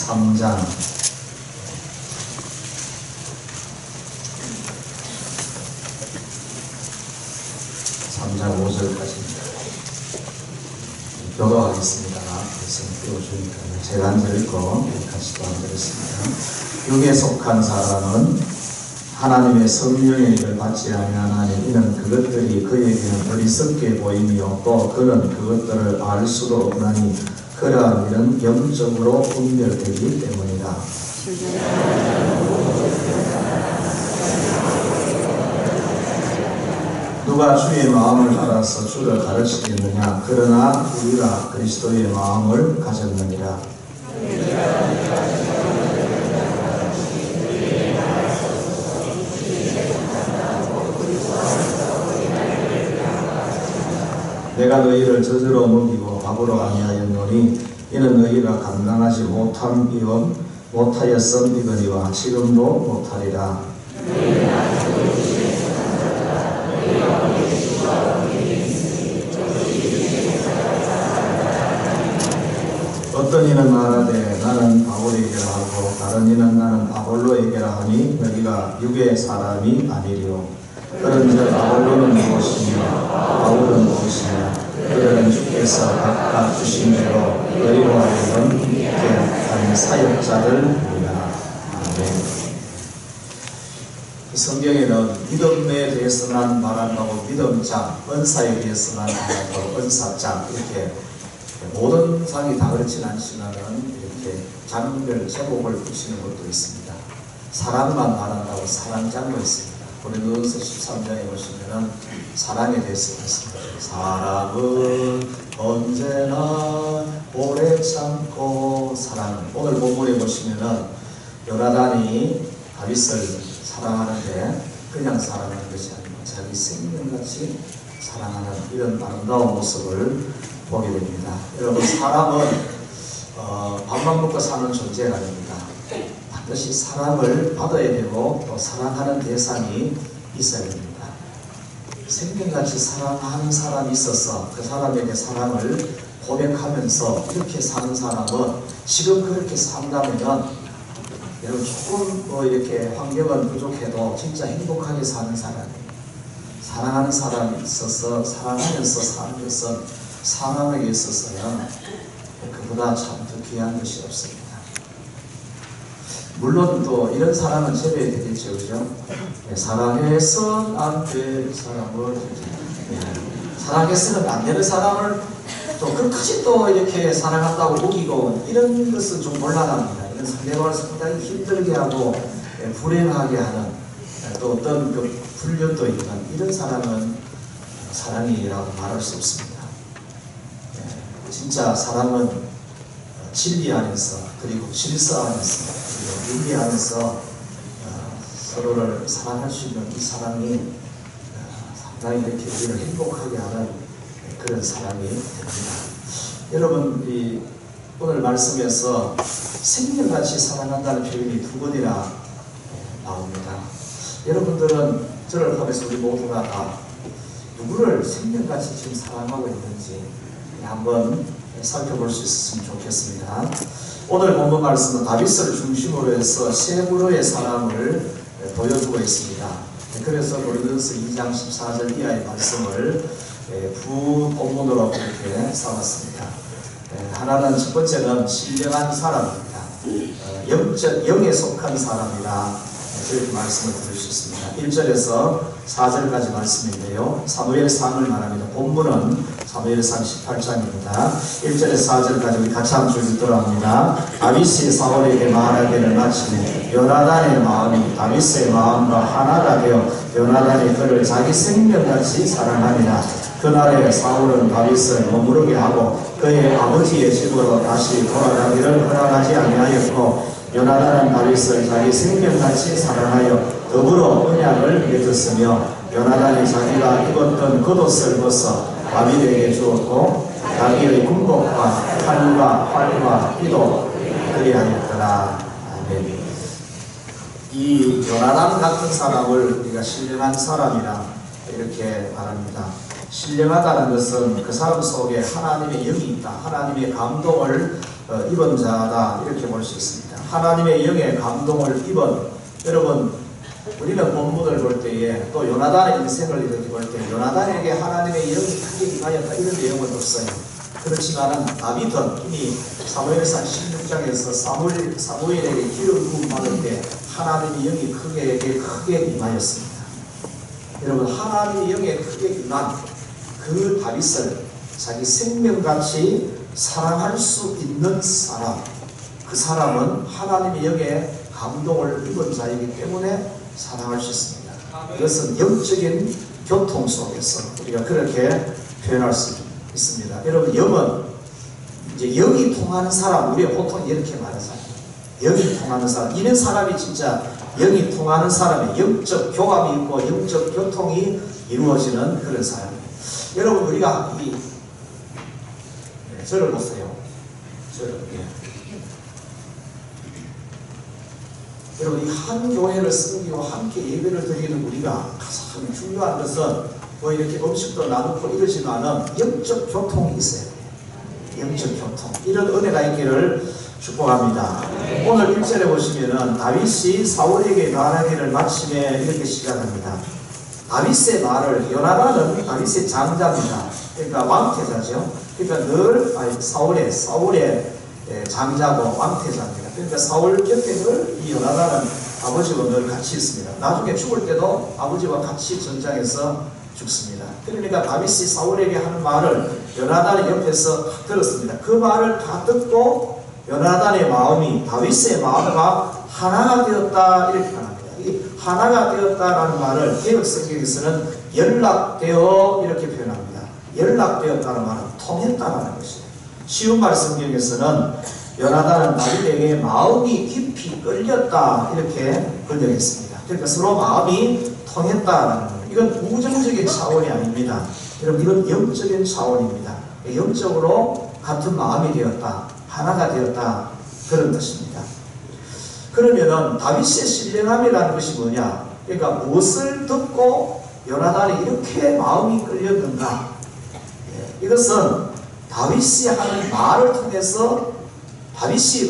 3장 5절까지입니다. 교도하겠습니다. 말씀 띄워주니까 제가 안 읽고 같이 또 안 드렸습니다. 육에 속한 사람은 하나님의 성령의 일을 받지 아니하나니 이는 그것들이 그에게는 어리석게 보이며 또 그는 그것들을 알 수도 없나니 그러한 일은 영적으로 분별되기 때문이다. 누가 주의 마음을 알아서 주를 가르치겠느냐? 그러나 우리가 그리스도의 마음을 가졌느니라. 내가 너희를 저주로 먹이고 밥으로 아니하였노니 이는 너희가 감당하지 못하였음이거니와 지금도 못하리라. 어떤 이는 말하되 나는 바울에게라 하고 다른 이는 나는 아볼로에게라 하니 너희가 육의 사람이 아니리요. 그런즉 아볼로는 무엇이며 바울은 무엇이냐? 그들은 주께서 각각 주신 대로 너희로 하여금 있게 한 사역자들이라. 아멘. 성경에는 믿음에 대해서만 말한다고 믿음장, 은사에 대해서만 말한다고 은사장, 이렇게 모든 장이 다 그렇진 않지만은 이렇게 장별 제목을 붙이는 것도 있습니다. 사랑만 말한다고 사랑장도 있습니다. 고린도전서 13장에 보시면은 사랑에 대해서 있습니다. 사랑은 언제나 오래 참고 사랑은, 오늘 본문에 보시면은 요나단이 다윗을 사랑하는데 그냥 사랑하는 것이 아니고 자기 생명같이 사랑하는 이런 아름다운 모습을 보게 됩니다. 여러분, 사람은 밥만 먹고 사는 존재가 아닙니다. 반드시 사랑을 받아야 되고 또 사랑하는 대상이 있어야 됩니다. 생명같이 사랑하는 사람이 있어서 그 사람에게 사랑을 고백하면서 이렇게 사는 사람은 지금 그렇게 산다면 여러분 조금 이렇게 환경은 부족해도 진짜 행복하게 사는 사람이에요. 사랑하는 사람이 있어서 사랑하면서 사는 것은 사람에게 있어서는 그보다 참 더 귀한 것이 없습니다. 물론 또 이런 사람은 제외 되겠죠, 그죠? 사랑해서는 안 될 사람을, 사랑해서는 안 되는 사람을 또 끝까지 또 이렇게 사랑한다고 우기고 이런 것은 좀 곤란합니다. 이런 상대방을 상당히 힘들게 하고 불행하게 하는 또 어떤 그 훈련도 있는 이런 사람은 사랑이라고 말할 수 없습니다. 진짜 사랑은 진리 안에서 그리고 질서 안에서 그리고 윤리 안에서 서로를 사랑할 수 있는 이 사랑이 상당히 이렇게 우리를 행복하게 하는 그런 사랑이 됩니다. 여러분, 오늘 말씀에서 생명같이 사랑한다는 표현이 두 번이나 나옵니다. 여러분들은 저를 포함해서 우리 모두가 다 누구를 생명같이 지금 사랑하고 있는지 한번 살펴볼 수 있었으면 좋겠습니다. 오늘 본문 말씀은 다윗을 중심으로 해서 세 그루의 사람을 보여주고 있습니다. 그래서 고린도전서 2장 14절 이하의 말씀을 부본문으로 이렇게 삼았습니다. 하나는 첫 번째는 신령한 사람입니다. 영에 속한 사람이라 이렇게 말씀을 드릴 수 있습니다. 1절에서 4절까지 말씀인데요. 사무엘상을 말합니다. 본문은 사무엘상 18장입니다. 1절에서 4절까지 우리 같이 한 줄 읽도록 합니다. 다윗이 사울에게 말하기를 마치니 요나단의 마음이 다윗의 마음과 하나가 되어 요나단이 그를 자기 생명같이 사랑하니라. 그날에 사울은 다윗을 머무르게 하고 그의 아버지의 집으로 다시 돌아가기를 허락하지 아니하였고 요나단은 다윗을 자기 생명같이 사랑하여 더불어 언약을 맺었으며 요나단이 자기가 입었던 겉옷을 벗어 다윗에게 주었고 자기의 군복과 칼과 띠도 그리하였더라. 아멘. 이 요나단 같은 사람을 우리가 신령한 사람이라 이렇게 말합니다. 신령하다는 것은 그 사람 속에 하나님의 영이 있다, 하나님의 감동을 입은 자다 이렇게 볼 수 있습니다. 하나님의 영의 감동을 입은, 여러분 우리는 본문을 볼 때에 또 요나단의 인생을 이렇게 볼 때 요나단에게 하나님의 영이 크게 임하였다 이런 내용은 없어요. 그렇지만은 다윗은 이미 사무엘상 16장에서 사무엘에게 기름 부음 받을 때 하나님의 영이 크게 임하였습니다. 여러분 하나님의 영에 크게 임한 그 다윗을 자기 생명같이 사랑할 수 있는 사람, 그 사람은 하나님의 영에 감동을 입은 자이기 때문에 사랑할 수 있습니다. 이것은 영적인 교통 속에서 우리가 그렇게 표현할 수 있습니다. 여러분 영은 이제 영이 통하는 사람, 우리가 보통 이렇게 말하잖아요. 영이 통하는 사람, 이런 사람이 진짜 영이 통하는 사람의 영적 교감이 있고 영적 교통이 이루어지는 그런 사람이에요. 여러분 우리가 저를 보세요. 여러분 이 한 교회를 섬기고 함께 예배를 드리는 우리가 가장 중요한 것은 뭐 이렇게 음식도 나누고 이러지만은 영적 교통이 있어야 돼요. 영적 교통. 이런 은혜가 있기를 축복합니다. 오늘 1절에 보시면은 다윗이 사울에게 말하기를 마침에 이렇게 시작합니다. 다윗의 말을, 요나단은 다윗의 장자입니다. 그러니까 왕태자죠. 그러니까 늘 사울의 장자고 왕태자입니다. 그러니까 사울 곁에 늘 이 요나단은 아버지와 늘 같이 있습니다. 나중에 죽을 때도 아버지와 같이 전장에서 죽습니다. 그러니까 다윗이 사울에게 하는 말을 요나단의 옆에서 들었습니다. 그 말을 다 듣고 요나단의 마음이 다윗의 마음과 하나가 되었다 이렇게 말합니다. 이 하나가 되었다라는 말을 개역 성경에서는 연락되어 이렇게 표현합니다. 연락되었다는 말은 통했다라는 것이에요. 쉬운 말 성경에서는 요나단은 다윗에게 마음이 깊이 끌렸다 이렇게 번역했습니다. 그러니까 서로 마음이 통했다라는 거예요. 이건 우정적인 차원이 아닙니다. 여러분 이건 영적인 차원입니다. 영적으로 같은 마음이 되었다, 하나가 되었다 그런 뜻입니다. 그러면은 다윗의 신령함이라는 것이 뭐냐? 그러니까 무엇을 듣고 요나단이 이렇게 마음이 끌렸는가? 이것은 다윗이 하는 말을 통해서 다윗이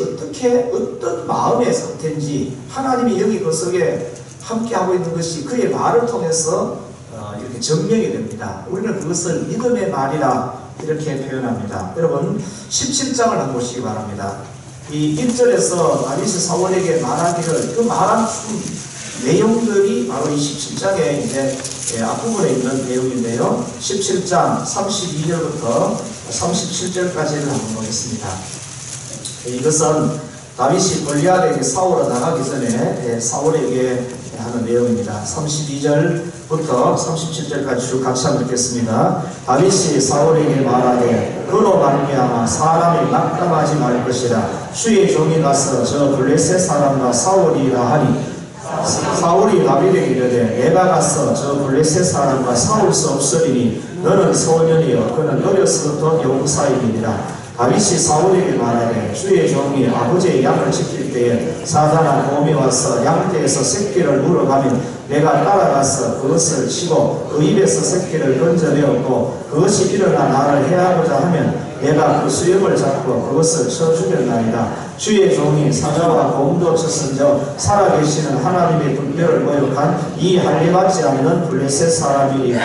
어떤 마음의 상태인지 하나님의 영이 그 속에 함께하고 있는 것이 그의 말을 통해서 이렇게 증명이 됩니다. 우리는 그것을 믿음의 말이라 이렇게 표현합니다. 여러분 17장을 한번 보시기 바랍니다. 이 1절에서 다윗이 사울에게 말하기를, 그 말한 내용들이 바로 이 17장에 이제 앞부분에 있는 내용인데요. 17장 32절부터 37절까지를 한번 보겠습니다. 이것은 다윗이 골리앗에게 싸우러 나가기 전에 사울에게 하는 내용입니다. 32절부터 37절까지 쭉 같이 한번 읽겠습니다. 다윗이 사울에게 말하되 그로 말미암아 사람이 낙담하지 말 것이라. 주의 종이 가서 저 블레셋 사람과 싸우리라 하니 사울이 다윗에게 이르되 내가 가서 저 블레셋 사람과 싸울 수 없으리니 너는 소년이여 그는 어려서부터 용사이니라. 다윗이 사울에게 말하되 주의 종이 아버지의 양을 지킬 때에 사단아 곰이 와서 양떼에서 새끼를 물어가면 내가 따라가서 그것을 치고 그 입에서 새끼를 건져내었고 그것이 일어나 나를 해하고자 하면 내가 그 수염을 잡고 그것을 쳐 죽였나이다. 주의 종이 사자와 곰도 쳤은저 살아계시는 하나님의 분별을 모욕한 이 할례받지 않는 블레셋 사람이니까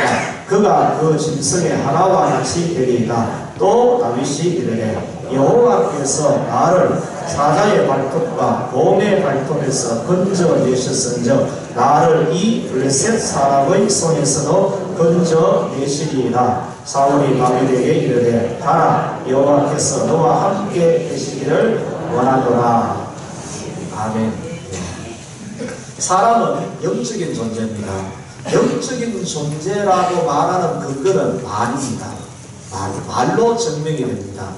그가 그 짐승의 하나와 같이 되리이다. 또 다윗이 이르되 여호와께서 나를 사자의 발톱과 곰의 발톱에서 건져내셨은즉 나를 이 블레셋 사람의 손에서도 건져내시리이다. 사울이 다윗에게 이르되 가라 여호와께서 너와 함께 계시기를 원하노라. 아멘. 사람은 영적인 존재입니다. 영적인 존재라고 말하는 근거는 말입니다. 말로 증명이 됩니다.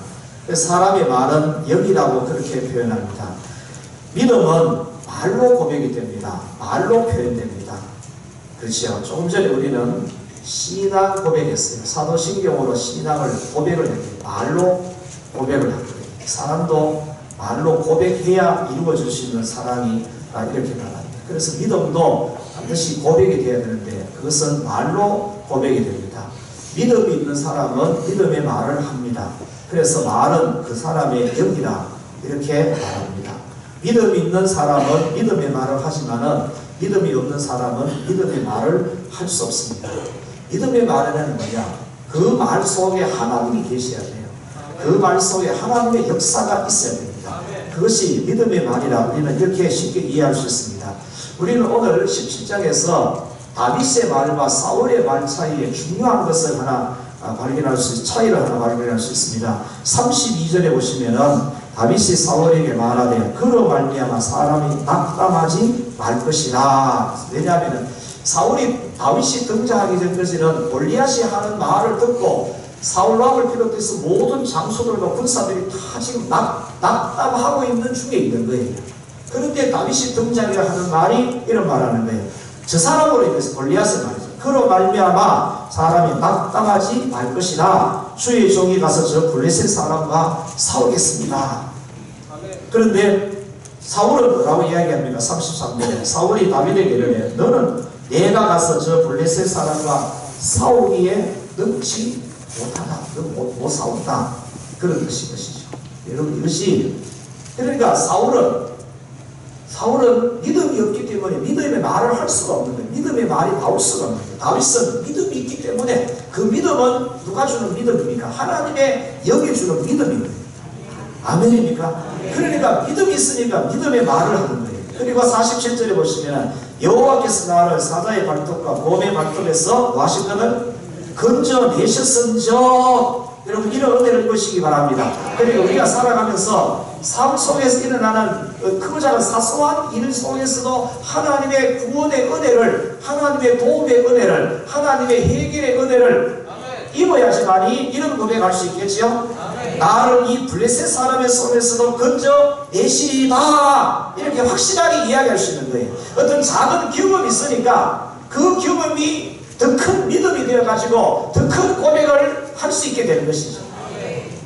사람의 말은 영이라고 그렇게 표현합니다. 믿음은 말로 고백이 됩니다. 말로 표현됩니다. 그렇죠. 조금 전에 우리는 신앙 고백했어요. 사도신경으로 신앙을 고백을 했거든요. 말로 고백을 했거든요. 사람도 말로 고백해야 이루어질 수 있는 사랑이 이렇게 말합니다. 그래서 믿음도 반드시 고백이 되어야 되는데 그것은 말로 고백이 됩니다. 믿음이 있는 사람은 믿음의 말을 합니다. 그래서 말은 그 사람의 영이라 이렇게 말합니다. 믿음이 있는 사람은 믿음의 말을 하지만은 믿음이 없는 사람은 믿음의 말을 할 수 없습니다. 믿음의 말은 뭐냐? 그 말 속에 하나님이 계셔야 돼요. 그 말 속에 하나님의 역사가 있어야 됩니다. 그것이 믿음의 말이라 우리는 이렇게 쉽게 이해할 수 있습니다. 우리는 오늘 17장에서 다윗의 말과 사울의 말 사이에 중요한 것을 하나 차이를 하나 발견할 수 있습니다. 32절에 보시면은 다윗이 사울에게 말하되 그로 말미암아 사람이 낙담하지 말 것이라. 왜냐하면 다윗이 등장하기 전까지는 골리앗이 하는 말을 듣고 사울 왕을 비롯해서 모든 장수들과 군사들이 다 지금 낙담하고 있는 중에 있는 거예요. 그런데 다윗이 등장해야 하는 말이 이런 말하는 거예요. 저 사람으로 인해서 골리앗을 말이죠. 그로 말미암아 사람이 낙담하지 말 것이라. 주의 종이 가서 저 블레셋 사람과 싸우겠습니다. 그런데 사울은 뭐라고 이야기합니까? 33절에 사울이 다윗에게 이르되 너는 내가 가서 저 블레셋 사람과 싸우기에 능치 못하다. 못 싸운다. 그런 것이죠. 여러분, 이것이 그러니까 사울은 믿음이 없기 때문에 믿음의 말을 할 수가 없는 거예요. 믿음의 말이 나올 수가 없는 거예요. 다윗은 믿음이 있기 때문에 그 믿음은 누가 주는 믿음입니까? 하나님의 영이 주는 믿음입니다. 아멘입니까? 그러니까 믿음이 있으니까 믿음의 말을 하는 거예요. 그리고 47절에 보시면 여호와께서 나를 사자의 발톱과 곰의 발톱에서 뭐 하시거든? 건져내셨은저. 여러분, 이런 은혜를 보시기 바랍니다. 그리고 우리가 살아가면서 삶 속에서 일어나는 크고 작은 사소한 일 속에서도 하나님의 구원의 은혜를, 하나님의 도움의 은혜를, 하나님의 해결의 은혜를 입어야지만이 이런 고백할 수 있겠지요. 나를 이 블레셋 사람의 손에서도 건져내시리다. 이렇게 확실하게 이야기할 수 있는 거예요. 어떤 작은 경험이 있으니까 그 경험이 더 큰 믿음이 되어가지고 더 큰 고백을 할 수 있게 되는 것이죠.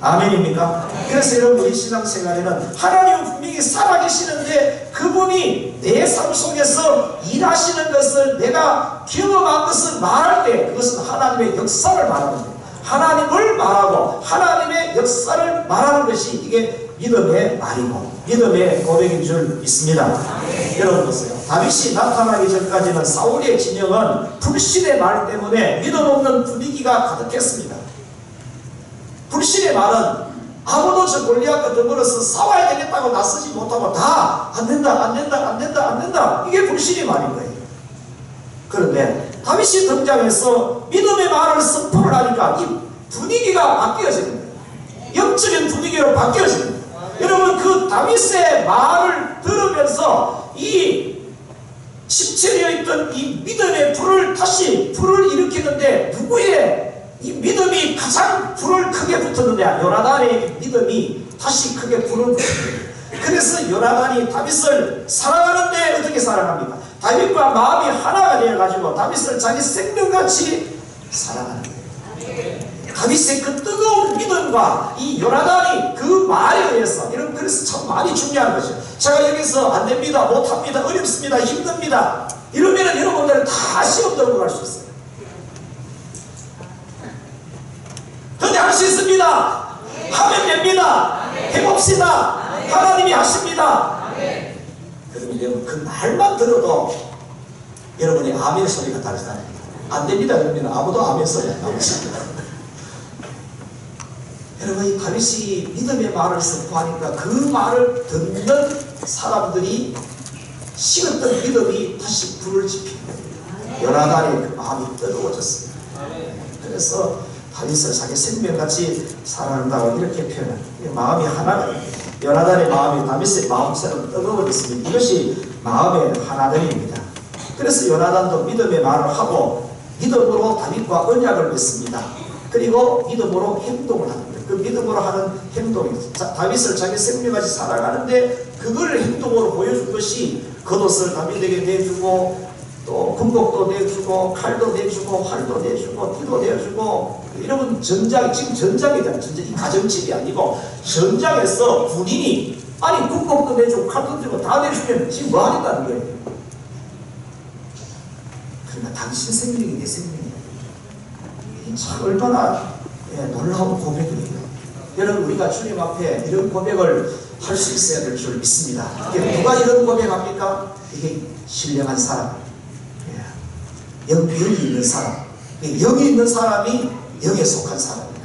아멘입니까? 그래서 여러분, 우리 신앙생활에는 하나님은 분명히 살아계시는데 그분이 내 삶 속에서 일하시는 것을 내가 경험한 것을 말할 때 그것은 하나님의 역사를 말하는 거예요. 하나님을 말하고 하나님의 역사를 말하는 것이 이게 믿음의 말이고 믿음의 고백인 줄 믿습니다. 여러분 보세요. 다윗이 나타나기 전까지는 사울의 진영은 불신의 말 때문에 믿음 없는 분위기가 가득했습니다. 불신의 말은 아무도 저 골리앗과 더불어서 싸워야 되겠다고 나서지 못하고 다 안된다 이게 불신의 말인 거예요. 그런데 다윗이 등장해서 믿음의 말을 선포를 하니까 이 분위기가 바뀌어지는 거예요. 영적인 분위기로 바뀌어지는 거예요. 여러분, 그 다윗의 말을 들으면서 이 심체되어 있던 이 믿음의 불을 일으키는데 누구의 이 믿음이 가장 불을 크게 붙었는데 요나단의 믿음이 다시 크게 불을 붙었습니다. 그래서 요나단이 다윗을 사랑하는데 어떻게 사랑합니까? 다윗과 마음이 하나가 되어가지고 다윗을 자기 생명같이 사랑하는 거예요. 다윗의 그 뜨거운 믿음과 이 요나단이 그 말에 의해서 그래서 참 많이 중요한 거죠. 제가 여기서 안됩니다, 못합니다, 어렵습니다, 힘듭니다 이러면은 여러분들은 다 시험 들고 갈 수 있어요. 근데 할 수 있습니다. 하면 됩니다. 해봅시다. 하나님이 하십니다. 그러면 여러분, 그 말만 들어도 여러분의 아멘 소리가 다르잖아요. 안됩니다 그러면 아무도 아멘 소리가 안 나오십니다. 여러분, 이 다윗이 믿음의 말을 선포하니까 그 말을 듣는 사람들이 식었던 믿음이 다시 불을 지피는 거예요. 요나단의 그 마음이 뜨거워졌습니다. 그래서 다윗을 자기 생명같이 사랑한다고 이렇게 표현합니다. 마음이 하나가 됩니다. 요나단의 마음이 다윗의 마음처럼 뜨거워졌습니다. 이것이 마음의 하나됨입니다. 그래서 요나단도 믿음의 말을 하고 믿음으로 다윗과 언약을 맺습니다. 그리고 믿음으로 행동을 합니다. 그 믿음으로 하는 행동이 다윗을 자기 생명같이 살아가는데 그걸 행동으로 보여준 것이 겉옷을 다윗에게 내주고 또 군복도 내주고 칼도 내주고 활도 내주고 띠도 내주고. 여러분, 전장, 지금 전장이잖아요. 이 가정집이 아니고 전장에서 군인이 아니 군복도 내주고 칼도 내주고 다 내주면 지금 뭐 하겠다는 거예요. 그러니까 당신 생명이 내 생명이에요. 참 얼마나 놀라운 고백이에요. 여러분 우리가 주님 앞에 이런 고백을 할 수 있어야 될 줄 믿습니다. 누가 이런 고백합니까? 이게 신령한 사람, 영이 있는 사람, 영이 있는 사람이 영에 속한 사람입니다.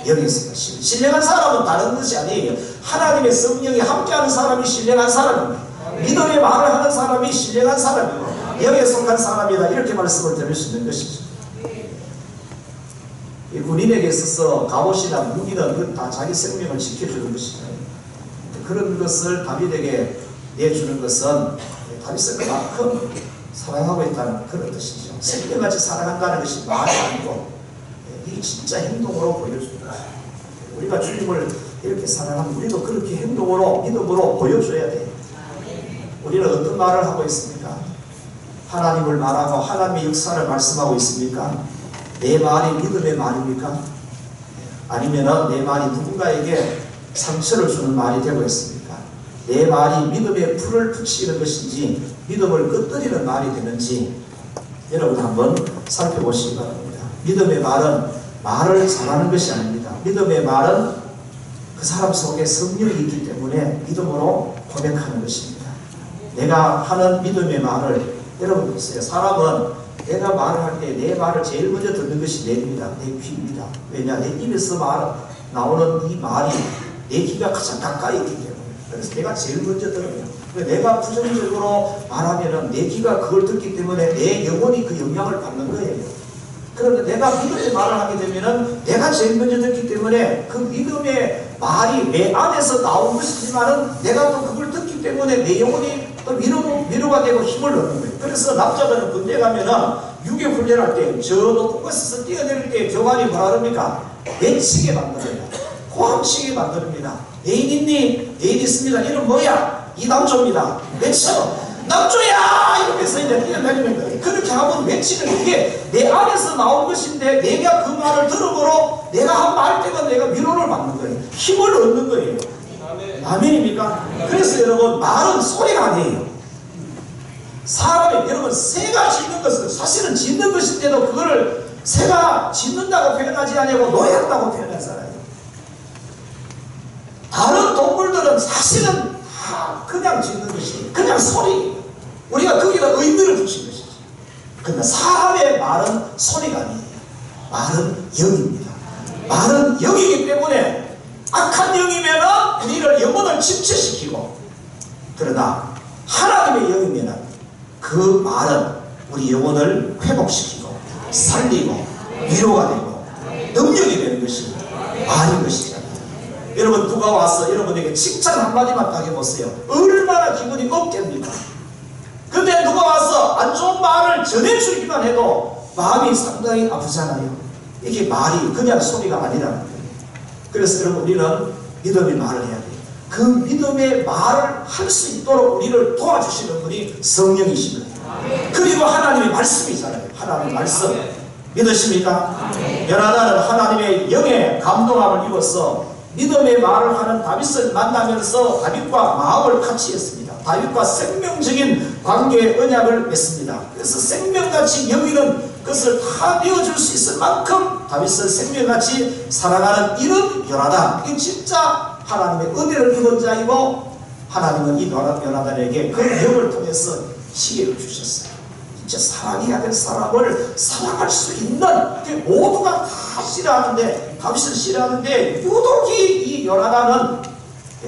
영에 속한 신령한 사람은 다른 것이 아니에요. 하나님의 성령이 함께하는 사람이 신령한 사람입니다. 믿음의 말을 하는 사람이 신령한 사람이고 영에 속한 사람이다, 이렇게 말씀을 드릴 수 있는 것이죠. 이 군인에게 있어서 갑옷이나 무기는 다 자기 생명을 지켜주는 것이죠. 그런 것을 다윗에게 내주는 것은 다윗은 그만큼 사랑하고 있다는 그런 뜻이죠. 생명같이 사랑한다는 것이 말이 아니고 이게 진짜 행동으로 보여줍니다. 우리가 주님을 이렇게 사랑하면 우리도 그렇게 행동으로, 믿음으로 보여줘야 돼요. 우리는 어떤 말을 하고 있습니까? 하나님을 말하고 하나님의 역사를 말씀하고 있습니까? 내 말이 믿음의 말입니까? 아니면 내 말이 누군가에게 상처를 주는 말이 되고 있습니까? 내 말이 믿음에 불을 붙이는 것인지 믿음을 끄트리는 말이 되는지 여러분 한번 살펴보시기 바랍니다. 믿음의 말은 말을 잘하는 것이 아닙니다. 믿음의 말은 그 사람 속에 성령이 있기 때문에 믿음으로 고백하는 것입니다. 내가 하는 믿음의 말을 여러분 보세요. 사람은 내가 말을 할 때 내 말을 제일 먼저 듣는 것이 뇌입니다. 내 귀입니다. 왜냐? 내 입에서 나오는 이 말이 내 귀가 가장 가까이 있기 때문에. 그래서 내가 제일 먼저 들어요. 내가 부정적으로 말하면 내 귀가 그걸 듣기 때문에 내 영혼이 그 영향을 받는 거예요. 그런데 내가 믿음의 말을 하게 되면 내가 제일 먼저 듣기 때문에 그 믿음의 말이 내 안에서 나온 것이지만은 내가 또 그걸 듣기 때문에 내 영혼이 또 위로가 되고 힘을 얻는 거예요. 그래서 남자들은 군대 가면은 유교 훈련할 때 저 높은 곳에서 뛰어내릴 때 교관이 뭐라 그럽니까? 외치게 만들어요. 고함치게 만듭니다. 애인 있니? 애인 있습니다. 이름 뭐야? 이남조입니다. 외쳐! 남조야! 이러면서 이제 뛰어내리는 거예요. 그렇게 하면 외치는 게 내 안에서 나온 것인데 내가 그 말을 들어보러 내가 한 말 때가 내가 위로를 받는 거예요. 힘을 얻는 거예요. 아멘입니까? 그래서 여러분 말은 소리가 아니에요. 사람이 여러분 새가 짖는 것은 사실은 짖는 것인데도 그거를 새가 짖는다고 표현하지 아니고 노래한다고 표현하잖아요. 다른 동물들은 사실은 그냥 짖는 것이 그냥 소리. 우리가 거기다 의미를 붙인 것이지. 그러나 사람의 말은 소리가 아니에요. 말은 영입니다. 말은 영이기 때문에 악한 영이면 우리를 영혼을 침체시키고, 그러나 하나님의 영이면 그 말은 우리 영혼을 회복시키고 살리고 위로가 되고 능력이 되는 것이 말인 것이잖아요. 여러분 누가 와서 여러분에게 칭찬 한마디만 딱 해보세요. 얼마나 기분이 높겠습니까? 근데 누가 와서 안 좋은 말을 전해주기만 해도 마음이 상당히 아프잖아요. 이게 말이 그냥 소리가 아니라는 거예요. 그래서 여러분 우리는 믿음의 말을 해야 돼요. 그 믿음의 말을 할 수 있도록 우리를 도와주시는 분이 성령이신 거예요. 그리고 하나님의 말씀이잖아요. 하나님의 말씀 믿으십니까? 요나단은 하나님의 영의 감동함을 입어서 믿음의 말을 하는 다윗을 만나면서 다윗과 마음을 같이 했습니다. 다윗과 생명적인 관계의 언약을 맺습니다. 그래서 생명같이 여기는 그것을 다 내어줄 수 있을 만큼 다윗을 생명같이 사랑하는 이런 요나단, 이게 진짜 하나님의 은혜를 입은 자이고 하나님은 이 요나단에게 그 영을 통해서 시계를 주셨어요. 진짜 사랑해야 될 사람을 사랑할 수 있는, 모두가 다 싫어하는데 다윗을 싫어하는데 유독이 이 요나단은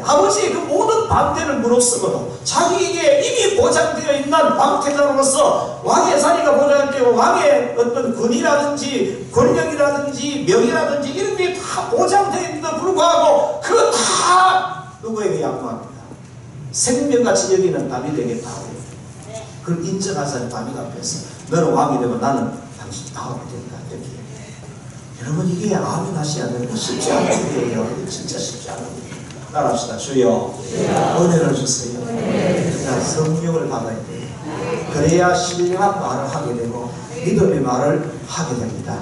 아버지의 그 모든 반대를 무릅쓰고도 자기에게 이미 보장되어 있는 방태자로서 왕의 자리가 보장되고 왕의 어떤 권위라든지 권력이라든지 명예라든지 이런 게 다 보장되어 있는데도 불구하고 그거 다 누구에게 양보합니다. 생명같이 여기는 다윗에게 다 해요. 그걸 인정하자는 다윗 앞에서 너는 왕이 되면 나는 당신 다음이 된다. 이렇게. 여러분 이게 아멘 하셔야 되는 쉽지 않은 일이에요. 진짜 쉽지 않은 일이에요. 따라합시다. 주여 은혜를 주세요. 그래야 성령을 받아야 돼요. 그래야 신령한 말을 하게 되고 믿음의 말을 하게 됩니다.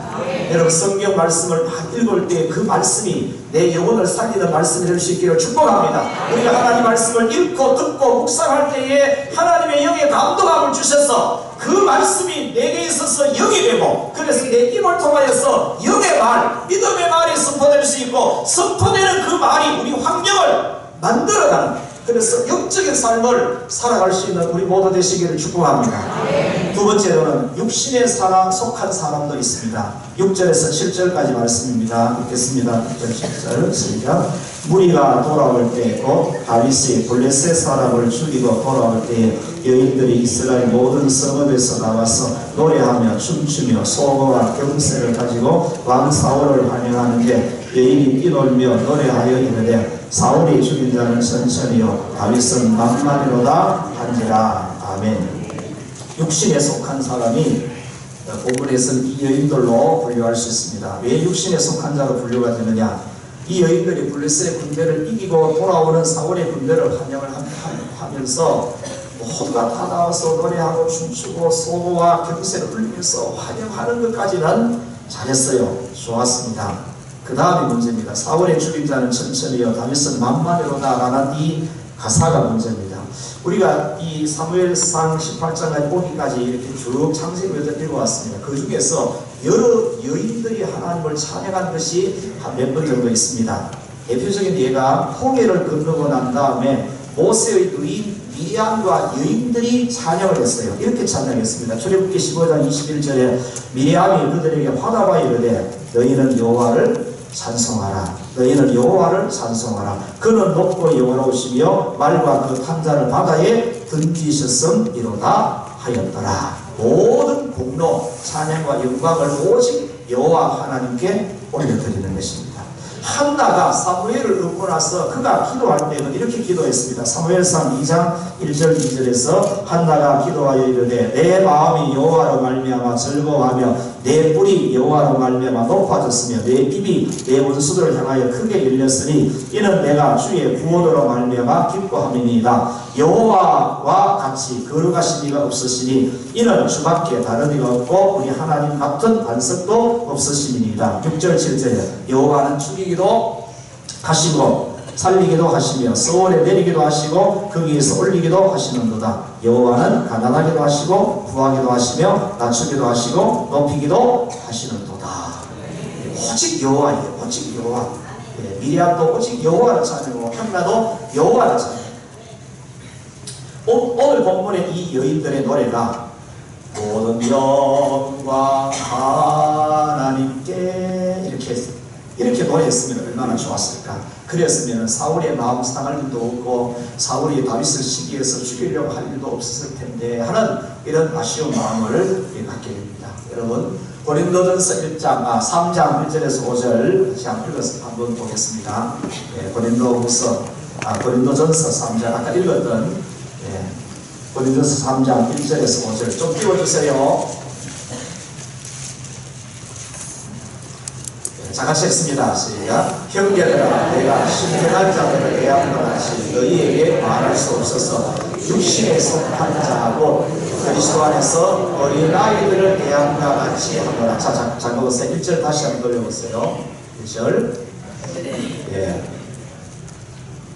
여러분 성경 말씀을 읽을 때 그 말씀이 내 영혼을 살리는 말씀이 될 수 있기를 축복합니다. 우리가 하나님 말씀을 읽고 듣고 묵상할 때에 하나님의 영의 감동함을 복음을 주셔서 그 말씀이 내게 있어서 영이 되고, 그래서 내 입을 통하여서 영의 말, 믿음의 말이 선포될 수 있고, 선포되는 그 말이 우리 환경을 만들어가는, 그래서 영적인 삶을 살아갈 수 있는 우리 모두 되시기를 축복합니다. 두 번째로는 육신에 속한 사람도 있습니다. 6절에서 7절까지 말씀입니다. 읽겠습니다. 6절 7절 시작. 무리가 돌아올 때 곧 다윗이 블레셋 사람을 죽이고 돌아올 때에 여인들이 이스라엘 모든 성읍에서 나와서 노래하며 춤추며 소고와 경세를 가지고 왕 사울을 환영하는데, 여인이 뛰놀며 노래하여 이르되 사울이 죽인 자는 천천히요 다윗은 만만히로다 한지라. 아멘. 육신에 속한 사람이 본문에서는 이 여인들로 분류할 수 있습니다. 왜 육신에 속한 자로 분류가 되느냐? 이 여인들이 블레셋의 군대를 이기고 돌아오는 사울의 군대를 환영을 하면서 모두가 다 나와서 노래하고 춤추고 소고와 경세를 울리면서 환영하는 것까지는 잘했어요. 좋았습니다. 그 다음이 문제입니다. 사울의 죽인 자는 천천히요 다윗은 만만히로다 라는 이 가사가 문제입니다. 우리가 이 사무엘상 18장까지 보기까지 이렇게 쭉 창세기부터 읽어왔습니다. 그 중에서 여러 여인들이 하나님을 찬양한 것이 한 몇 번 정도 있습니다. 대표적인 예가 홍해를 건너고 난 다음에 모세의 의인 미리암과 여인들이 찬양을 했어요. 이렇게 찬양했습니다. 출애굽기 15장 21절에 미리암이 그들에게 화답하여 이르되 너희는 여호와를 찬송하라. 너희는 여호와를 찬송하라. 그는 높고 영원하시며 말과 그 탕자를 바다에 던지셨음이로다 하였더라. 모든 공로, 찬양과 영광을 오직 여호와 하나님께 올려드리는 것입니다. 한나가 사무엘을 얻고 나서 그가 기도할 때는 이렇게 기도했습니다. 사무엘상 2장 1절 2절에서 한나가 기도하여 이르되 내 마음이 여호와로 말미암아 즐거워하며 내 뿔이 여호와로 말미암아 높아졌으며 내 입이 내 원수들을 향하여 크게 열렸으니 이는 내가 주의 구원으로 말미암아 기뻐함이니이다. 여호와와 같이 거룩하신 이가 없으시니 이는 주밖에 다른 이가 없고 우리 하나님 같은 반석도 없으심이니이다. 6절 7절에 여호와는 죽이기도 하시고 살리기도 하시며 서울에 내리기도 하시고 거기에서 올리기도 하시는도다. 여호와는 가난하기도 하시고 부하기도 하시며 낮추기도 하시고 높이기도 하시는도다. 오직 여호와예요. 오직 여호와. 미리암도 오직 여호와를 찬양하고 한나도 여호와를 찬양해요. 오늘 본문의 이 여인들의 노래가 모든 영광 하나님께 이렇게 노래했으면 얼마나 좋았을까. 그랬으면 사울의 마음 상할 일도 없고 사울이 다윗을 시기해서 죽이려고 할 일도 없었을 텐데 하는 이런 아쉬운 마음을 갖게 됩니다. 여러분 고린도전서 3장 1절에서 5절 다시 한번 보겠습니다. 고린도전서 3장 아까 읽었던 고린도전서 3장 1절에서 5절 좀 띄워주세요. 자, 같이 했습니다. 시작. 형제들아 내가 신령한 자들을 대하는 것 같이 너희에게 말할 수 없어서 육신에 속한 자하고 그리스도 안에서 어린아이들을 대하는 것 같이 하노라. 자, 보세요. 1절 다시 한번 돌려보세요. 1절.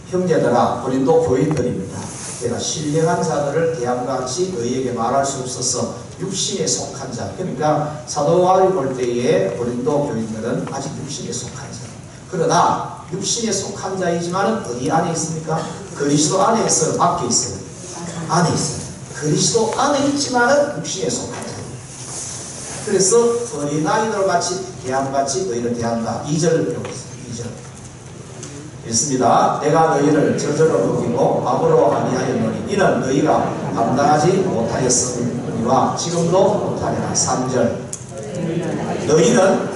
형제들아, 고린도 교인들입니다. 내가 신령한 자들을 대함과 같이 너희에게 말할 수 없어서 육신에 속한 자. 그러니까 사도 바울이 볼 때에 고린도 교인들은 아직 육신에 속한 자. 그러나 육신에 속한 자이지만 어디 안에 있습니까? 그리스도 안에 있어요? 밖에 있어요? 안에 있어요. 그리스도 안에 있지만은 육신에 속한 자. 그래서 어린아이들 같이 대함같이 너희를 대한다. 2절을 배우겠습니다. 2절. 읽습니다. 내가 너희를 저절로 먹이고 밥으로 아니하였노니 이는 너희가 감당하지 못하였으니와 지금도 못하리라. 3절. 너희는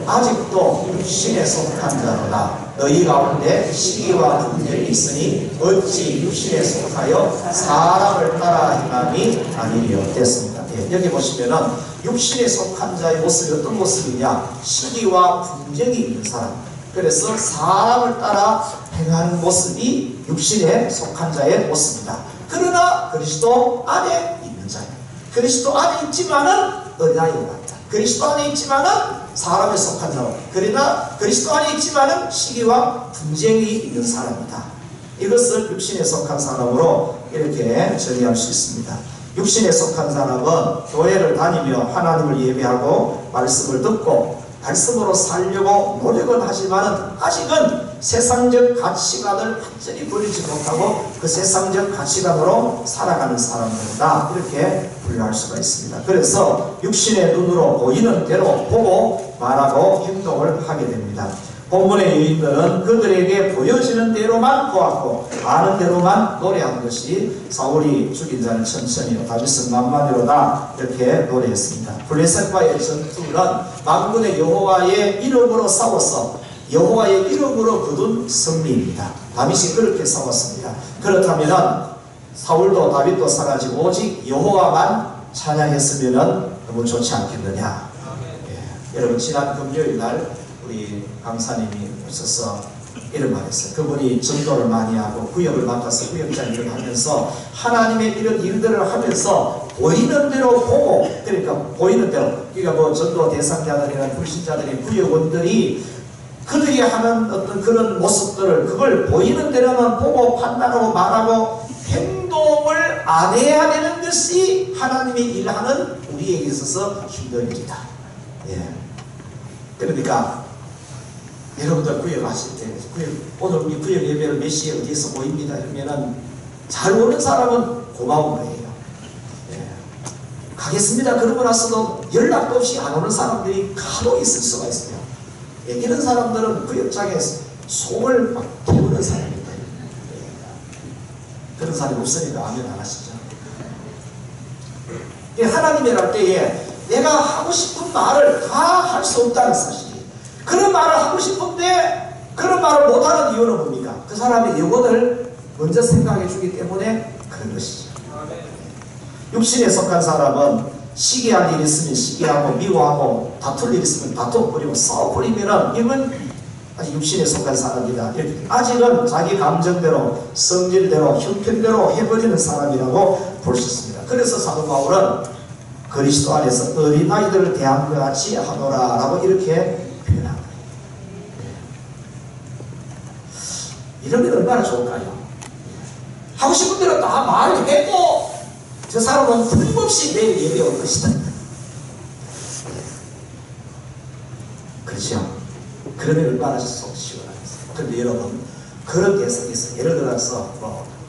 아직도 육신에 속한 자로다. 너희 가운데 시기와 분쟁이 있으니 어찌 육신에 속하여 사람을 따라 행함이 아니리요. 됐습니다. 여기 보시면은 육신에 속한 자의 모습이 어떤 모습이냐? 시기와 분쟁이 있는 사람. 그래서 사람을 따라 행하는 모습이 육신에 속한 자의 모습이다. 그러나 그리스도 안에 있는 자예요. 그리스도 안에 있지만은 어린아이와 같다. 그리스도 안에 있지만은 사람에 속한 자로. 그러나 그리스도 안에 있지만은 시기와 분쟁이 있는 사람이다. 이것을 육신에 속한 사람으로 이렇게 정의할 수 있습니다. 육신에 속한 사람은 교회를 다니며 하나님을 예배하고 말씀을 듣고 말씀으로 살려고 노력은 하지만 아직은 세상적 가치관을 완전히 버리지 못하고 그 세상적 가치관으로 살아가는 사람들이다, 이렇게 분류할 수가 있습니다. 그래서 육신의 눈으로 보이는 대로 보고 말하고 행동을 하게 됩니다. 본문의 유인들은 그들에게 보여지는 대로만 보았고 아는 대로만 노래한 것이 사울이 죽인 자는 천천히 다윗은 만만히로다, 이렇게 노래했습니다. 블레셋과의 전투는 만군의 여호와의 이름으로 싸워서 여호와의 이름으로 거둔 승리입니다. 다윗이 그렇게 싸웠습니다. 그렇다면 사울도 다윗도 사라지고 오직 여호와만 찬양했으면 너무 좋지 않겠느냐. 여러분, 지난 금요일날 우리 강사님이 오셔서 이런 말 했어요. 그분이 전도를 많이 하고 구역을 맡아서 구역장 일을 하면서 하나님의 이런 일들을 하면서 보이는 대로 보고, 그러니까 보이는 대로, 그러니까 뭐 전도 대상자들이나 불신자들이 구역원들이 그들이 하는 어떤 그런 모습들을 그걸 보이는 대로만 보고 판단하고 말하고 행동을 안 해야 되는 것이 하나님의 일하는 우리에게 있어서 힘든 일이다. 그러니까 여러분들 구역하실 때 오늘 우리 구역 예배를 몇 시에 어디에서 모입니다 이러면은 잘 오는 사람은 고마운 거예요. 가겠습니다 그러고 나서도 연락도 없이 안 오는 사람들이 간혹 있을 수가 있어요. 이런 사람들은 구역장에 속을 막 태우는 사람입니다. 그런 사람이 없으니까 아멘 안 하시죠. 하나님이랄 때에 내가 하고 싶은 말을 다 할 수 없다는 사실이, 그런 말을 하고 싶은데 그런 말을 못하는 이유는 뭡니까? 그 사람의 영혼을 먼저 생각해 주기 때문에 그런 것이죠. 육신에 속한 사람은 시기할 일 있으면 시기하고 미워하고 다툴 일 있으면 다투버리고 싸워버리면은 이건 아직 육신에 속한 사람이다. 아직은 자기 감정대로 성질대로 형편대로 해버리는 사람이라고 볼 수 있습니다. 그래서 사도 바울은 그리스도 안에서 어린아이들을 대한 것 같이 하노라 라고 이렇게 표현한 거예요. 이러면 얼마나 좋을까요? 하고 싶은 대로 다 말해도 저 사람은 끊임없이 내일 예배 올 것이다. 그렇죠? 그러면 얼마나 속 시원하겠어요. 그런데 여러분, 그런 개성이 있어요. 예를 들어서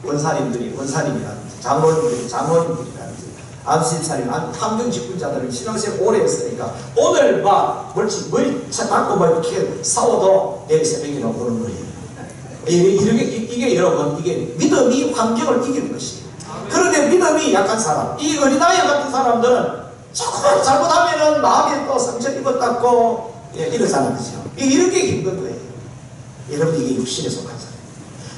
원사님이라든지 장로님들이라든지 암신사님, 함경직분자들은 신앙생활 오래 했으니까 오늘 막 머리 잡고 막 이렇게 싸워도 내일 새벽이나 오는 거예요. 이게 여러분, 이게 믿음이 환경을 이기는 것이에요. 그런데 믿음이 약한 사람, 이 어린아이 같은 사람들은 조금만 잘못하면은 마음이 또 상처 입었다고 이러잖아요. 그죠? 이런 게 힘든 거예요. 여러분, 이게 육신에 속한 사람.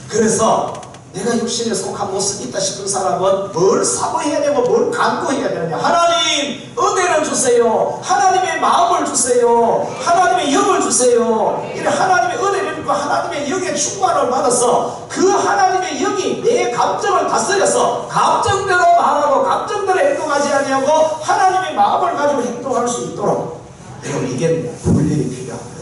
그래서 내가 육신에 속한 모습이 있다 싶은 사람은 뭘 사모해야 되고 뭘 간구해야 되느냐. 하나님 은혜를 주세요. 하나님의 마음을 주세요. 하나님의 영을 주세요. 이런 하나님의 은혜를 받고 하나님의 영의 충만을 받아서 그 하나님의 영이 내 감정을 다스려서 감정대로 말하고 감정대로 행동하지 아니하고 하나님의 마음을 가지고 행동할 수 있도록, 여러분, 이게 훈련이 필요합니다.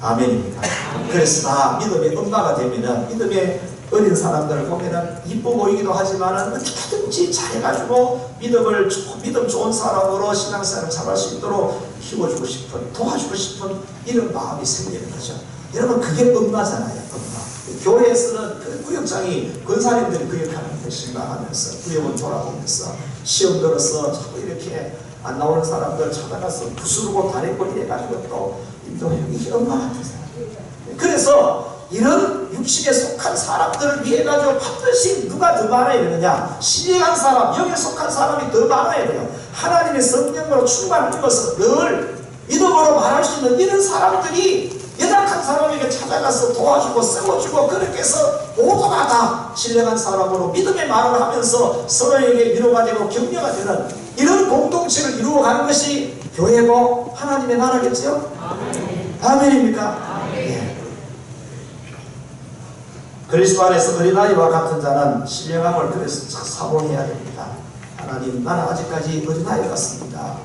아멘입니까? 그래서 다 믿음의 엄마가 되면은, 믿음의 어린 사람들을 보면은 이뻐 보이기도 하지만은 어떻게든지 잘해가지고 믿음 좋은 사람으로 신앙생활을 잘할 수 있도록 키워주고 싶은, 도와주고 싶은 이런 마음이 생기는 거죠. 여러분, 그게 엄마잖아요. 엄마. 교회에서는 그 구역장이 권사님들이 구역하는데 심각하면서 구역을 돌아보면서 시험 들어서 자꾸 이렇게 안 나오는 사람들 찾아가서 부수르고 다리고 이래가지고 또 인도해주기 엄마 같은 사람. 그래서 이런 육신에 속한 사람들을 위해 가지고 반드시 누가 더 많아야 되느냐? 신령한 사람, 영에 속한 사람이 더 많아야 돼요. 하나님의 성령으로 충만을 입어서 늘 믿음으로 말할 수 있는 이런 사람들이 연약한 사람에게 찾아가서 도와주고 세워주고, 그렇게 해서 모두가 다 신령한 사람으로 믿음의 말을 하면서 서로에게 위로가 되고 격려가 되는 이런 공동체를 이루어가는 것이 교회고 하나님의 나라겠죠? 아멘입니까? 예. 그리스도 안에서 어린아이와 같은 자는 신령함을 그래서 사모해야 됩니다. 하나님, 나는 아직까지 어린아이 같습니다.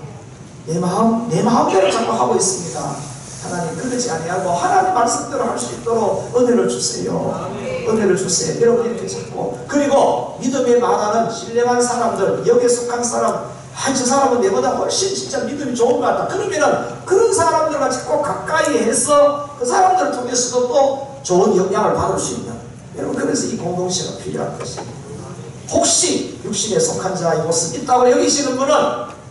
내 마음대로 자꾸 하고 있습니다. 하나님, 그러지 아니하고 하나님 말씀대로 할 수 있도록 은혜를 주세요. 은혜를 주세요. 여러분 이렇게 찾고, 그리고 믿음에 말하는 신령한 사람들, 여기에 속한 사람, 저 사람은 내보다 훨씬 진짜 믿음이 좋은 것 같다. 그러면은 그런 사람들과 자꾸 가까이 해서 그 사람들을 통해서도 또 좋은 영향을 받을 수 있는, 여러분 그래서 이 공동체가 필요한 것입니다. 혹시 육신에 속한 자 이곳은 있다고 여기시는 분은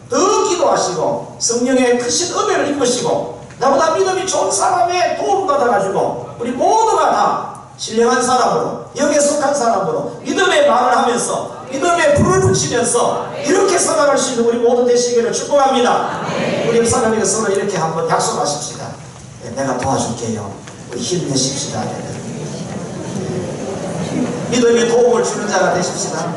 더 기도하시고 성령의 크신 은혜를 입으시고 나보다 믿음이 좋은 사람의 도움 받아가지고 우리 모두가 다 신령한 사람으로, 여기에 속한 사람으로 믿음의 말을 하면서 믿음의 불을 붙이면서 이렇게 살아갈 수 있는 우리 모두 되시기를 축복합니다. 우리 사람에게 서로 이렇게 한번 약속하십시다. 내가 도와줄게요. 우리 힘내십시다. 믿음의 도움을 주는 자가 되십시다.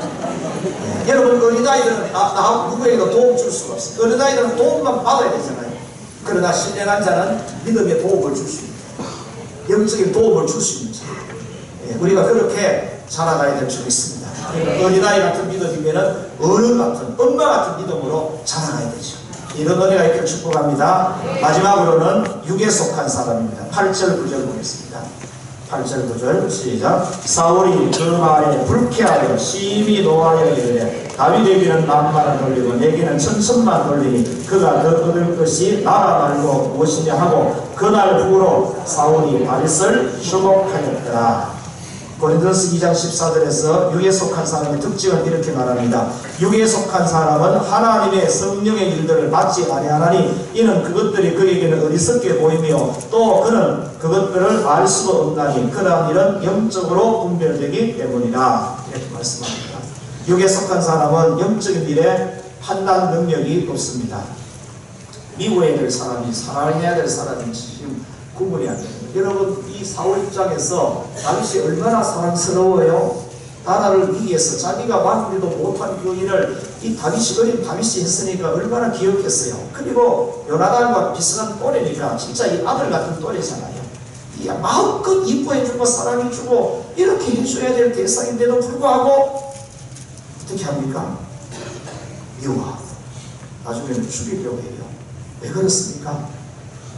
여러분 어린아이들은 나 누구에게도 도움 줄 수가 없어요. 어린아이들은 도움만 받아야 되잖아요. 그러나 신령한 자는 믿음의 도움을 줄 수 있는, 영적인 도움을 줄 수 있는 자. 우리가 그렇게 자라가야 될 줄 있습니다. 어린아이 같은 믿음이면 어른 같은, 엄마 같은 믿음으로 자라가야 되죠. 이런 은혜가 있기를 축복합니다. 마지막으로는 육에 속한 사람입니다. 8절 9절 보겠습니다. 8절 9절 시작. 사울이 그 말에 불쾌하여 심히 노하여 이르되 다윗에게는 만만을 돌리고 내게는 천천만 돌리니 그가 더 얻을 것이 나라 말고 무엇이냐 하고 그날 후로 사울이 다윗을 주목하였더라. 고린도서 2장 14절에서 육에 속한 사람의 특징을 이렇게 말합니다. 육에 속한 사람은 하나님의 성령의 일들을 받지 아니하나니 이는 그것들이 그에게는 어리석게 보이며 또 그는 그것들을 알 수도 없나니 그러한 일은 영적으로 분별되기 때문이다. 이렇게 말씀합니다. 육에 속한 사람은 영적인 일에 판단 능력이 없습니다. 미워해야 될 사람이 사랑해야 될 사람이 지금 구분이 안 됩니다. 여러분 이 사울 입장에서 다윗이 얼마나 사랑스러워요. 나라를 위기에서 자기가 맡기도 못한 그 일을 이 다윗이, 어린 다윗이 했으니까 얼마나 기억했어요. 그리고 요나단과 비슷한 또래니까 진짜 이 아들 같은 또래잖아요. 이 마음껏 이뻐해주고 사랑해주고 이렇게 해줘야 될 대상인데도 불구하고 어떻게 합니까? 미워하고 나중에는 죽이려고 해요. 왜 그렇습니까?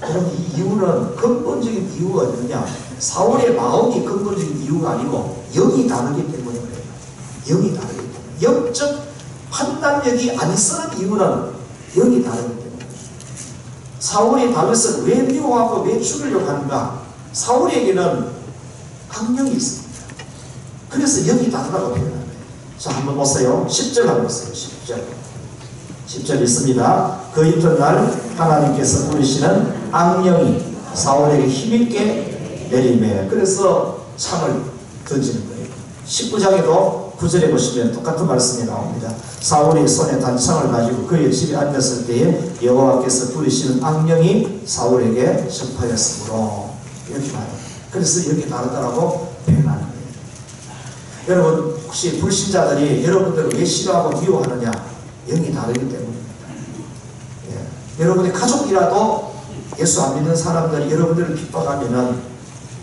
그럼 이 이유는, 근본적인 이유가 어디냐? 사울의 마음이 근본적인 이유가 아니고 영이 다르기 때문에 그래요. 영이 다르기 때문에. 영적 판단력이 안 쓰는 이유는 영이 다르기 때문에. 사울이 다윗을 왜 미워하고 왜 죽이려고 하는가? 사울에게는 강령이 있습니다. 그래서 영이 다르다고 표현합니다. 자, 한번 보세요. 10절 한번 보세요. 10절 있습니다. 그 이튿날 하나님께서 부르시는 악령이 사울에게 힘있게 내리매, 그래서 창을 던지는 거예요. 19장에도 9절에 보시면 똑같은 말씀이 나옵니다. 사울이 손에 단창을 가지고 그의 집에 앉았을 때에 여호와께서 부르시는 악령이 사울에게 접하였으므로, 이렇게 말합니다. 그래서 여기 다르다라고 표현하는 거예요. 여러분 혹시 불신자들이 여러분들을 왜 싫어하고 미워하느냐? 영이 다르기 때문입니다. 여러분의 가족이라도 예수 안 믿는 사람들이 여러분들을 핍박하면은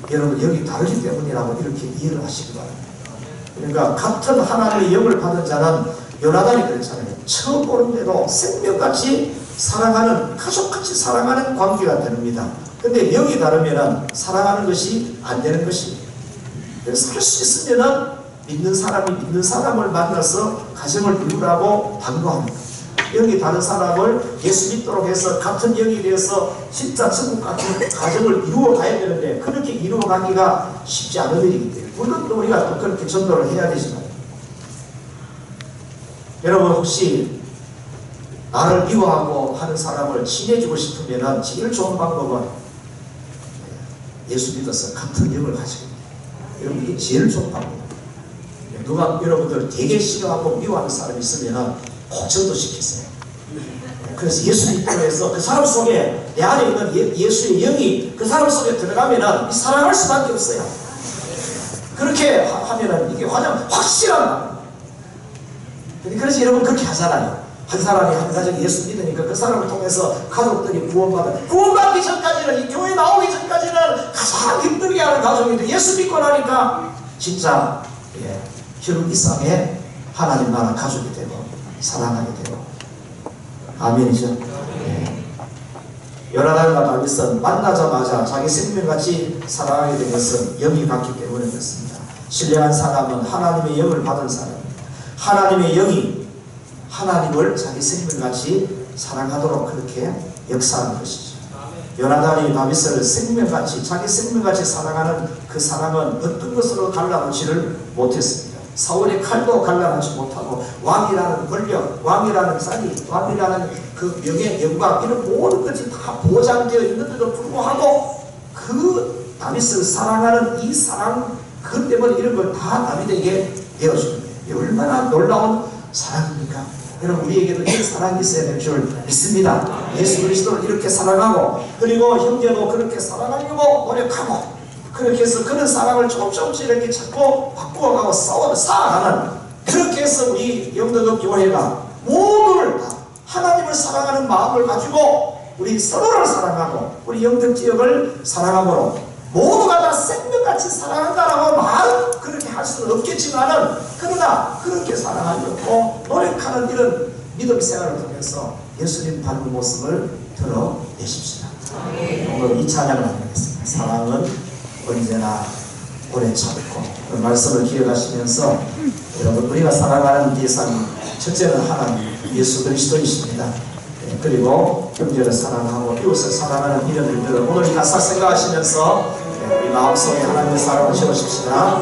여러분 영이 다르기 때문이라고 이렇게 이해를 하시기 바랍니다. 그러니까 같은 하나님의 영을 받은 자는 요나단이 그랬잖아요. 처음 보는데도 생명같이 사랑하는, 가족같이 사랑하는 관계가 됩니다. 근데 영이 다르면은 사랑하는 것이 안 되는 것입니다. 그래서 할 수 있으면은 믿는 사람이 믿는 사람을 만나서 가정을 이루라고 당부합니다. 영이 다른 사람을 예수 믿도록 해서 같은 영이 되어서 진짜 천국 같은 가정을 이루어 가야 되는데 그렇게 이루어 가기가 쉽지 않은 일이기 때문에 물론 또 우리가 또 그렇게 전도를 해야 되지만, 여러분 혹시 나를 미워하고 하는 사람을 친해지고 싶으면 제일 좋은 방법은 예수 믿어서 같은 영을 가지고, 여러분 이게 제일 좋은 방법입니다. 누가 여러분들 되게 싫어하고 미워하는 사람이 있으면 꼭 전도시키세요. 그래서 예수 믿도록 해서 그 사람 속에, 내 안에 있는 예수의 영이 그 사람 속에 들어가면 사랑할 수밖에 없어요. 그렇게 하면 이게 확실한 말입니다. 그래서 여러분 그렇게 하잖아요. 한 사람이 한 가정이 예수 믿으니까 그 사람을 통해서 가족들이 구원받기 전까지는, 이 교회 나오기 전까지는 가장 힘들게 하는 가족인데 예수 믿고 나니까 진짜 결국 이 땅에 하나님 나라 가족이 되고 사랑하게 되고. 아멘이죠. 요나단과 다윗은 만나자마자 자기 생명같이 사랑하게 된 것은 영이 같기 때문에 그렇습니다. 신령한 사람은 하나님의 영을 받은 사람입니다. 하나님의 영이 하나님을 자기 생명같이 사랑하도록 그렇게 역사하는 것이죠. 요나단이 다윗을 생명같이 자기 생명같이 사랑하는 그 사랑은 어떤 것으로 갈라놓지를 못했습니다. 사울의 칼도 갈라놓지 못하고 왕이라는 권력, 왕이라는 자리, 왕이라는 그 명예, 영광 이런 모든 것이 다 보장되어 있는데도 불구하고 그 다윗을 사랑하는 이 사랑 그 때문에 이런 걸 다 다윗에게 내어주는 거예요. 얼마나 놀라운 사랑입니까? 여러분 우리에게도 이런 사랑이 있어야 될 줄 믿습니다. 예수 그리스도를 이렇게 사랑하고 그리고 형제도 그렇게 사랑하려고 노력하고 그렇게 해서 그런 사랑을 조금씩 이렇게 자꾸 바꾸어가고 쌓아가는 그렇게 해서 우리 영덕읍 교회가 모두를 다 하나님을 사랑하는 마음을 가지고 우리 서로를 사랑하고 우리 영덕 지역을 사랑함으로 모두가 다 생명같이 사랑한다라고 말은 그렇게 할 수는 없겠지만은 그러나 그렇게 사랑하려고 노력하는 이런 믿음 생활을 통해서 예수님 닮은 모습을 드러내십시다. 오늘 이 찬양을 하겠습니다. 사랑은 언제나 오래 참고 그 말씀을 기억하시면서 여러분 우리가 사랑하는 대상이 첫째는 하나님 예수 그리스도이십니다. 그리고 형제를 사랑하고 이웃을 사랑하는 이런 일들을 오늘 이 가사 생각하시면서 우리 마음속에 하나님의 사랑을 채우십시다.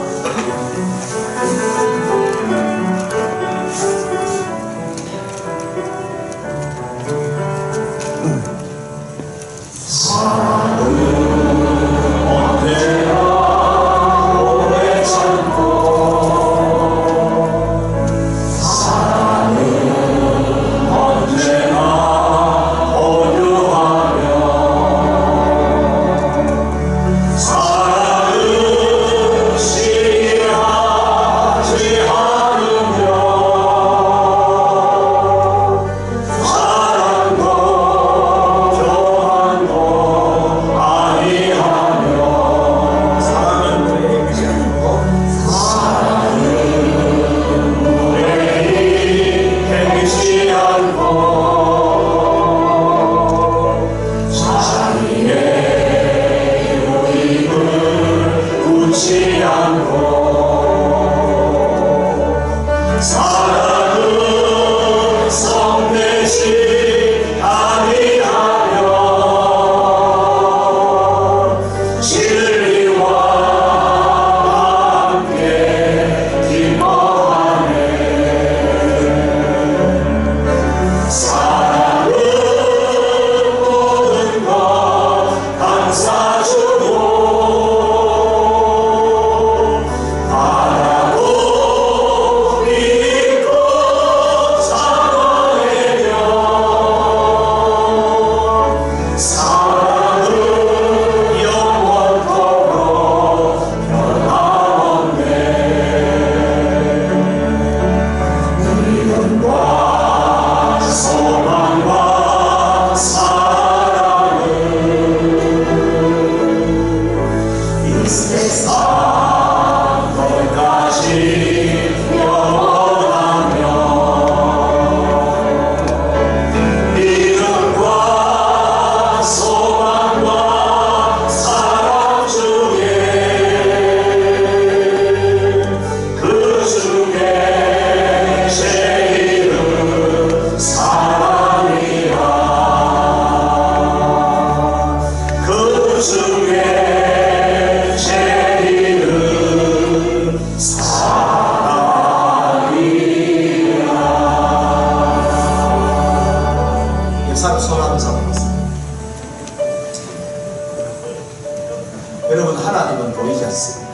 여러분 하나님은 보이지 않습니다.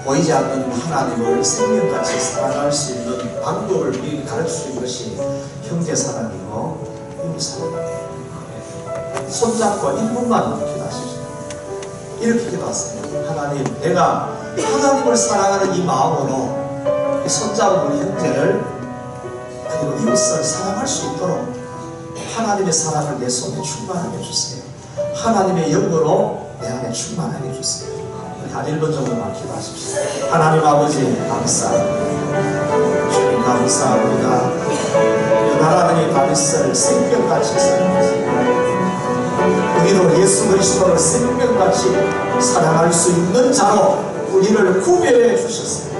보이지 않는 하나님을 생명같이 사랑할 수 있는 방법을 우리에게 가르쳐주는 것이 형제 사랑이고 이웃 사랑입니다. 손잡고 1분만 기도하십시오. 이렇게 기도하세요. 하나님, 내가 하나님을 사랑하는 이 마음으로 손잡은 우리 형제를 그리고 이웃을 사랑할 수 있도록 하나님의 사랑을 내 속에 충만하게 해주세요. 하나님의 영으로 내 안에 충만하게 해주세요. 한 1분 정도만 기도하십시오. 하나님 아버지 감사합니다. 주님 감사합니다. 나라는 이 다윗을 생명같이 사랑하십니다. 우리도 예수 그리스도를 생명같이 사랑할 수 있는 자로 우리를 구별해 주셨습니다.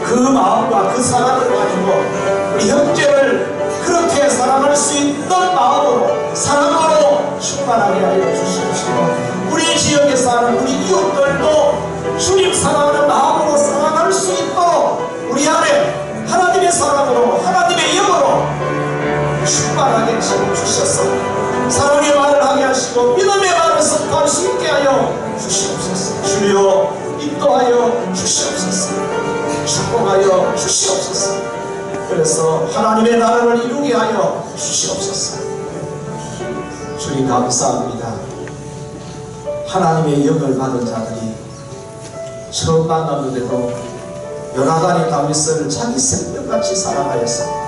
그 마음과 그 사랑을 가지고 우리 형제를 그렇게 사랑할 수 있는 마음으로, 사랑으로 충만하게 하여 주십시오. 우리 지역에 사는 우리 이웃들도 주님 사랑하는 마음으로 사랑할 수 있도록 우리 안에 하나님의 사랑으로, 하나님의 영으로 충만하게 채워주셔서 사랑의 말을 하게 하시고 믿음의 말을 선포할 수 있게 하여 주시옵소서. 주여 인도하여 주시옵소서. 축복하여 주시옵소서. 그래서 하나님의 나라를 이루게 하여 주시옵소서. 주님 감사합니다. 하나님의 영을 받은 자들이 처음 만났는데도 요나단이 다윗을 자기 생명같이 사랑하여서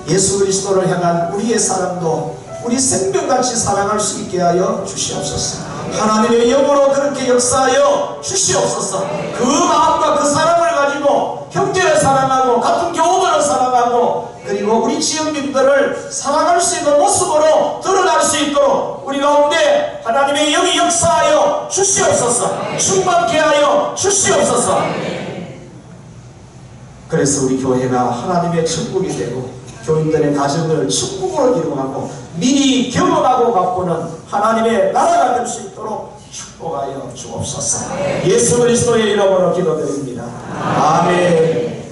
예수 그리스도를 향한 우리의 사랑도 우리 생명같이 사랑할 수 있게 하여 주시옵소서. 하나님의 영으로 그렇게 역사하여 주시옵소서. 그 마음과 그 사랑을 가지고 형제를 사랑하고 같은 교우들을 사랑하고 그리고 우리 지역민들을 사랑할 수 있는 모습으로 드러날 수 있도록 우리 가운데 하나님의 영이 역사하여 주시옵소서. 충만케 하여 주시옵소서. 그래서 우리 교회가 하나님의 천국이 되고 교인들의 가정을 천국으로 이루어가고 미리 경험하고 가보는 하나님의 나라가 될 수 있도록 축복하여 주옵소서. 예수 그리스도의 이름으로 기도드립니다. 아멘.